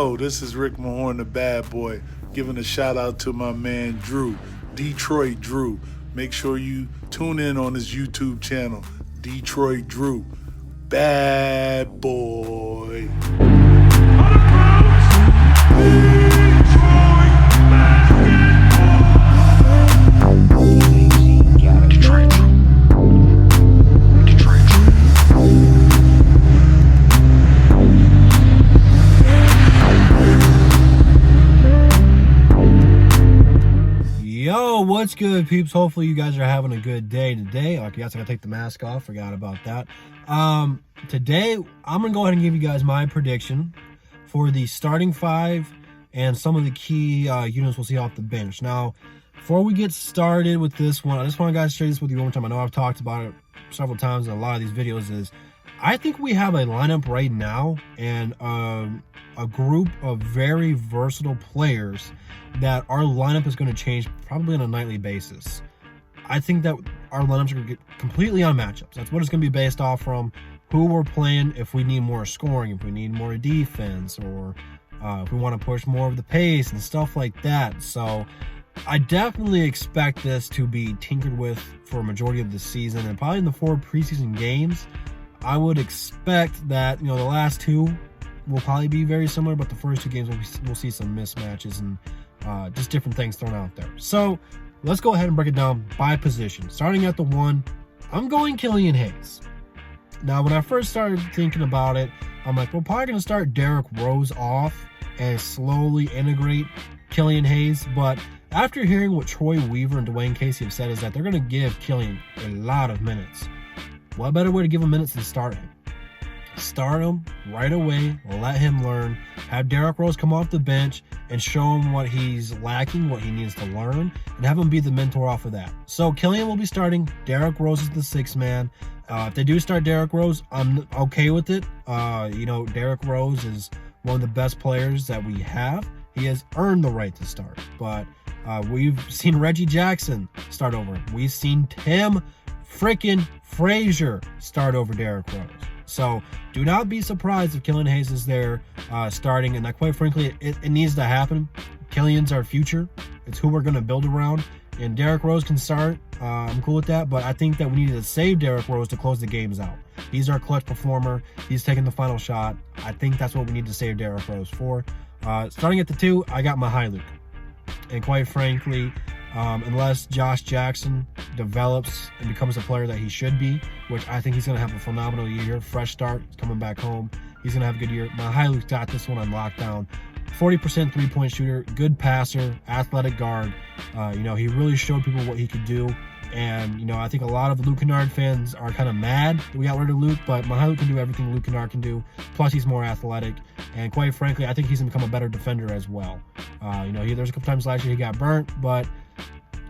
Oh, this is Rick Mahorn, the bad boy, giving a shout out to my man Drew, Detroit Drew. Make sure you tune in on his YouTube channel, Detroit Drew. Bad boy. Yo, what's good, peeps? Hopefully you guys are having a good day today. I guess I gotta take the mask off. Forgot about that. Today, I'm gonna go ahead and give you guys my prediction for the starting five and some of the key units we'll see off the bench. Now, before we get started with this one, I just want to guys share this with you one more time. I know I've talked about it several times in a lot of these videos. Is I think we have a lineup right now and a group of very versatile players that our lineup is going to change probably on a nightly basis. I think that our lineups are going to get completely on matchups. That's what it's going to be based off from, who we're playing, if we need more scoring, if we need more defense, or if we want to push more of the pace and stuff like that. So I definitely expect this to be tinkered with for a majority of the season, and probably in the 4 preseason games. I would expect that, the last 2 will probably be very similar, but the first 2 games we'll see some mismatches and just different things thrown out there. So let's go ahead and break it down by position. Starting at the 1, I'm going Killian Hayes. Now, when I first started thinking about it, I'm like, we're probably going to start Derrick Rose off and slowly integrate Killian Hayes. But after hearing what Troy Weaver and Dwayne Casey have said, is that they're going to give Killian a lot of minutes. What better way to give him minutes than start him? Start him right away, let him learn, have Derrick Rose come off the bench and show him what he's lacking, what he needs to learn, and have him be the mentor off of that. So Killian will be starting. Derrick Rose is the 6th man. If they do start Derrick Rose, I'm okay with it. Derrick Rose is one of the best players that we have. He has earned the right to start. But we've seen Reggie Jackson start over him. We've seen Tim freaking Frazier start over Derrick Rose. So do not be surprised if Killian Hayes is there starting. And quite frankly, it needs to happen. Killian's our future. It's who we're going to build around. And Derrick Rose can start. I'm cool with that. But I think that we need to save Derrick Rose to close the games out. He's our clutch performer. He's taking the final shot. I think that's what we need to save Derrick Rose for. Starting at the 2, I got Mihailuk. And quite frankly, unless Josh Jackson develops and becomes the player that he should be, which I think he's going to have a phenomenal year, fresh start, coming back home, he's going to have a good year. Mihailuk's got this one on lockdown. 40% three-point shooter, good passer, athletic guard. He really showed people what he could do. And, I think a lot of Luke Kennard fans are kind of mad that we got rid of Luke, but Mihailuk can do everything Luke Kennard can do. Plus, he's more athletic. And quite frankly, I think he's going to become a better defender as well. There's a couple times last year he got burnt, but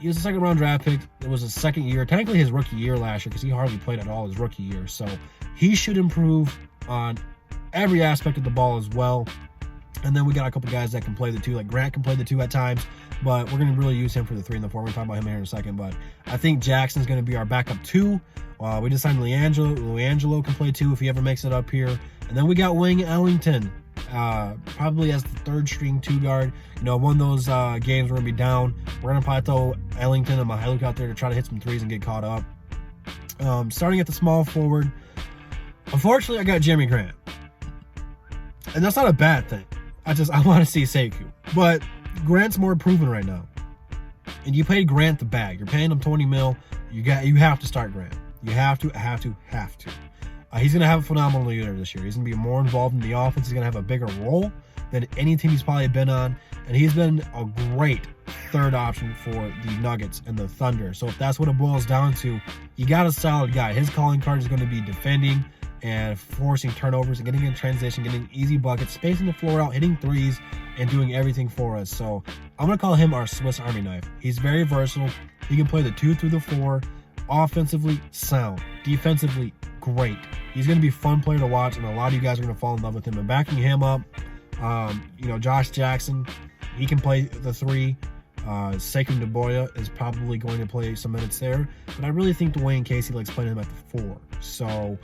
he was a 2nd-round draft pick. It was his 2nd year, technically his rookie year last year, because he hardly played at all his rookie year. So he should improve on every aspect of the ball as well. And then we got a couple guys that can play the 2, like Grant can play the 2 at times, but we're going to really use him for the 3 and the 4. We're going to talk about him here in a second, but I think Jackson's going to be our backup 2. We just signed Leangelo. Leangelo can play 2 if he ever makes it up here. And then we got Wayne Ellington, probably as the 3rd-string 2 guard. One of those games we're going to be down. We're going to probably throw Ellington and Mihailuk out there to try to hit some 3s and get caught up. Starting at the small forward, unfortunately, I got Jeremy Grant. And that's not a bad thing. I want to see Sekou. But Grant's more proven right now. And you paid Grant the bag. You're paying him $20 million. You have to start Grant. You have to. He's going to have a phenomenal year this year. He's going to be more involved in the offense. He's going to have a bigger role than any team he's probably been on. And he's been a great 3rd option for the Nuggets and the Thunder. So if that's what it boils down to, you got a solid guy. His calling card is going to be defending and forcing turnovers and getting in transition, getting easy buckets, spacing the floor out, hitting 3s, and doing everything for us. So I'm going to call him our Swiss Army knife. He's very versatile. He can play the 2 through the 4. Offensively, sound. Defensively, great. He's going to be a fun player to watch, and a lot of you guys are going to fall in love with him. And backing him up, Josh Jackson, he can play the 3. Sekou Doumbouya is probably going to play some minutes there. But I really think Dwayne Casey likes playing him at the 4. So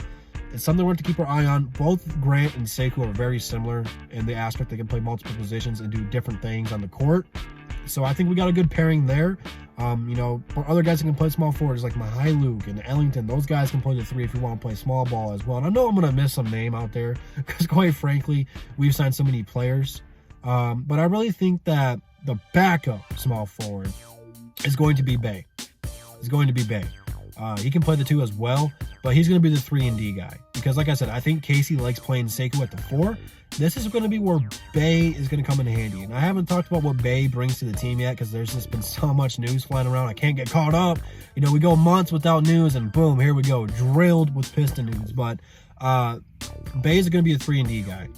it's something we have to keep our eye on. Both Grant and Sekou are very similar in the aspect they can play multiple positions and do different things on the court. So I think we got a good pairing there. For other guys that can play small forwards like Luke and Ellington, those guys can play the 3 if you want to play small ball as well. And I know I'm going to miss some name out there because, quite frankly, we've signed so many players. But I really think that the backup small forward is going to be Bay. It's going to be Bay. He can play the 2 as well, but he's going to be the 3 and D guy. Because, like I said, I think Casey likes playing Sekou at the 4. This is going to be where Bay is going to come in handy. And I haven't talked about what Bay brings to the team yet because there's just been so much news flying around. I can't get caught up. We go months without news and boom, here we go, drilled with Piston news. But Bay is going to be a 3 and D guy.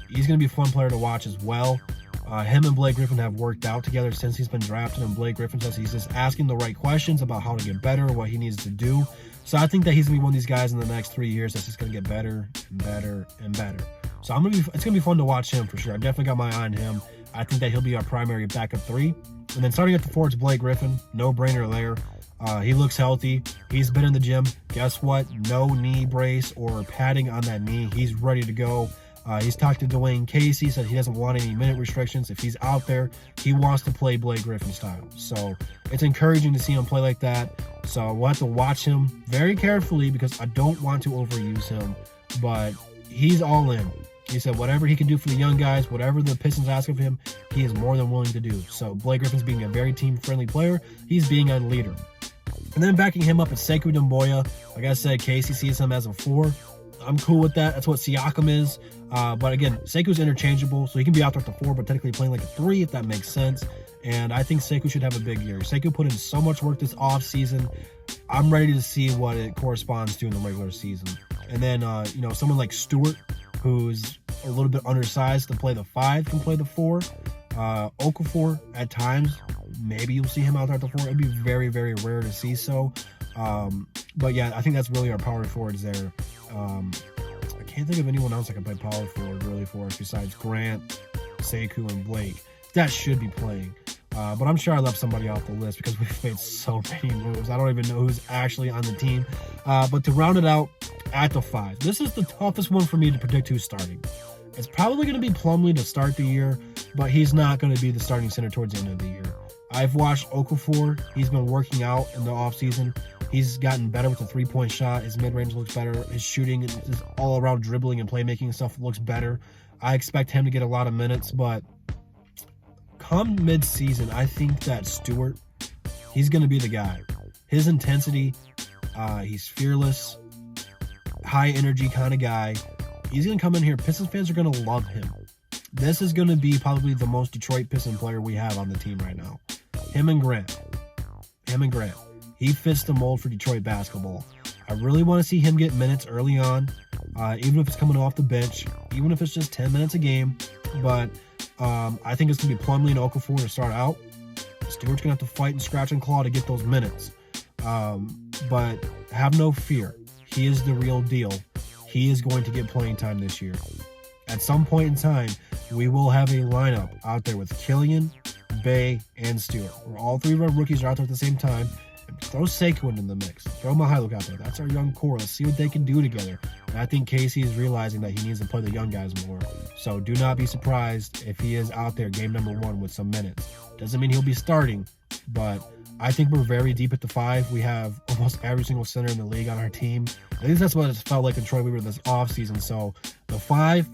He's going to be a fun player to watch as well. Him and Blake Griffin have worked out together since he's been drafted, and Blake Griffin says he's just asking the right questions about how to get better, what he needs to do. So I think that he's going to be one of these guys in the next 3 years that's just going to get better and better and better. So it's going to be fun to watch him for sure. I definitely got my eye on him. I think that he'll be our primary backup 3. And then starting at the 4, it's Blake Griffin. No brainer there. He looks healthy. He's been in the gym. Guess what? No knee brace or padding on that knee. He's ready to go. He's talked to Dwayne Casey, said he doesn't want any minute restrictions. If he's out there, he wants to play Blake Griffin style. So it's encouraging to see him play like that. So we'll have to watch him very carefully because I don't want to overuse him. But he's all in. He said whatever he can do for the young guys, whatever the Pistons ask of him, he is more than willing to do. So Blake Griffin's being a very team-friendly player. He's being a leader. And then backing him up is Sekou Doumbouya. Like I said, Casey sees him as a 4. I'm cool with that. That's what Siakam is. But again, Sekou's interchangeable, so he can be out there at the 4, but technically playing like a 3, if that makes sense. And I think Sekou should have a big year. Sekou put in so much work this offseason. I'm ready to see what it corresponds to in the regular season. And then, someone like Stewart, who's a little bit undersized to play the 5, can play the 4. Okafor, at times, maybe you'll see him out there at the 4. It'd be very, very rare to see so. But yeah, I think that's really our power forwards there. I can't think of anyone else that can play power forward really for us besides Grant, Sekou, and Blake. That should be playing. But I'm sure I left somebody off the list because we've made so many moves. I don't even know who's actually on the team. But to round it out, at the 5, this is the toughest one for me to predict who's starting. It's probably going to be Plumlee to start the year, but he's not going to be the starting center towards the end of the year. I've watched Okafor. He's been working out in the offseason. He's gotten better with the 3-point shot. His mid-range looks better. His shooting, his all-around dribbling and playmaking stuff looks better. I expect him to get a lot of minutes, but come mid-season, I think that Stewart, he's going to be the guy. His intensity, he's fearless, high-energy kind of guy. He's going to come in here. Pistons fans are going to love him. This is going to be probably the most Detroit Piston player we have on the team right now. Him and Grant. He fits the mold for Detroit basketball. I really want to see him get minutes early on, even if it's coming off the bench, even if it's just 10 minutes a game. But I think it's going to be Plumlee and Okafor to start out. Stewart's going to have to fight and scratch and claw to get those minutes. But have no fear. He is the real deal. He is going to get playing time this year. At some point in time, we will have a lineup out there with Killian, Bay, and Stewart, where all 3 of our rookies are out there at the same time. Throw Sekou into the mix. Throw Luke out there. That's our young core. Let's see what they can do together. And I think Casey is realizing that he needs to play the young guys more. So do not be surprised if he is out there game number 1 with some minutes. Doesn't mean he'll be starting, but I think we're very deep at the 5. We have almost every single center in the league on our team. At least that's what it felt like in Troy Weaver this offseason. So the 5,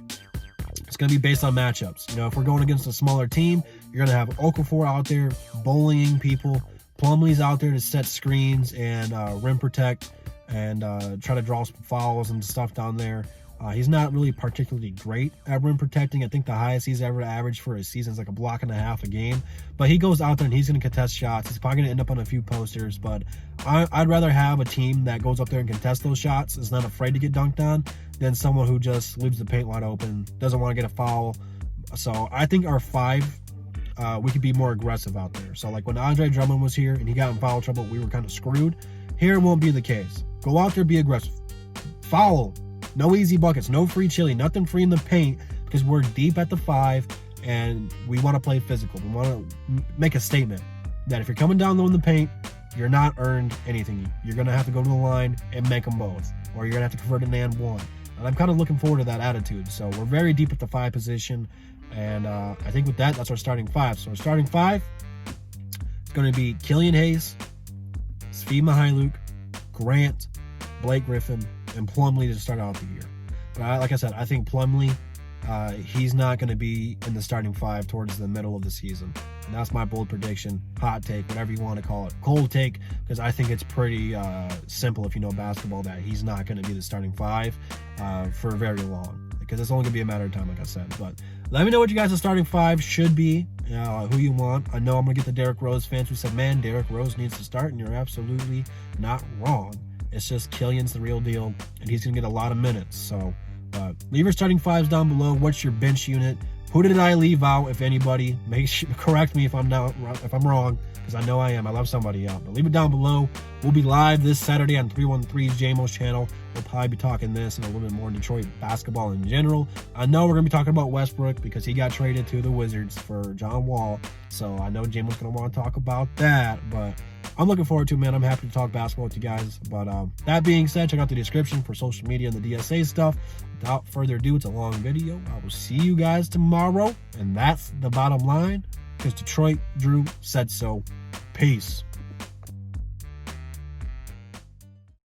it's going to be based on matchups. If we're going against a smaller team, you're going to have Okafor out there bullying people. Plumlee's out there to set screens and rim protect and try to draw some fouls and stuff down there. He's not really particularly great at rim protecting. I think the highest he's ever averaged for his season is like a block and a half a game. But he goes out there and he's going to contest shots. He's probably going to end up on a few posters. But I'd rather have a team that goes up there and contests those shots, is not afraid to get dunked on, than someone who just leaves the paint wide open, doesn't want to get a foul. So I think our 5, we could be more aggressive out there. So like when Andre Drummond was here and he got in foul trouble, we were kind of screwed. Here it won't be the case. Go out there, be aggressive. Foul. No easy buckets, no free chili, nothing free in the paint, because we're deep at the 5 and we want to play physical. We want to make a statement that if you're coming down low in the paint, you're not earned anything. You're going to have to go to the line and make them both. or you're going to have to convert an and one. And I'm kind of looking forward to that attitude. So we're very deep at the 5 position. And I think with that, that's our starting 5. So our starting 5 is going to be Killian Hayes, Svi Mihailuk, Grant, Blake Griffin, and Plumlee to start out the year. But like I said, I think Plumlee, he's not going to be in the starting 5 towards the middle of the season. And that's my bold prediction, hot take, whatever you want to call it. Cold take, because I think it's pretty simple if you know basketball that he's not going to be the starting 5 for very long. Because it's only going to be a matter of time, like I said. But let me know what you guys' starting 5 should be, who you want. I know I'm going to get the Derrick Rose fans who said, man, Derrick Rose needs to start, and you're absolutely not wrong. It's just Killian's the real deal, and he's going to get a lot of minutes. So leave your starting 5s down below. What's your bench unit? Who did I leave out, if anybody? Correct me if I'm wrong, because I know I am. I left somebody out. But leave it down below. We'll be live this Saturday on 313's JMO's channel. We'll probably be talking this and a little bit more Detroit basketball in general. I know we're going to be talking about Westbrook because he got traded to the Wizards for John Wall. So I know JMO's going to want to talk about that. But I'm looking forward to it, man. I'm happy to talk basketball with you guys. But that being said, check out the description for social media and the DSA stuff. Without further ado, it's a long video. I will see you guys tomorrow. And that's the bottom line, because Detroit Drew said so. Peace.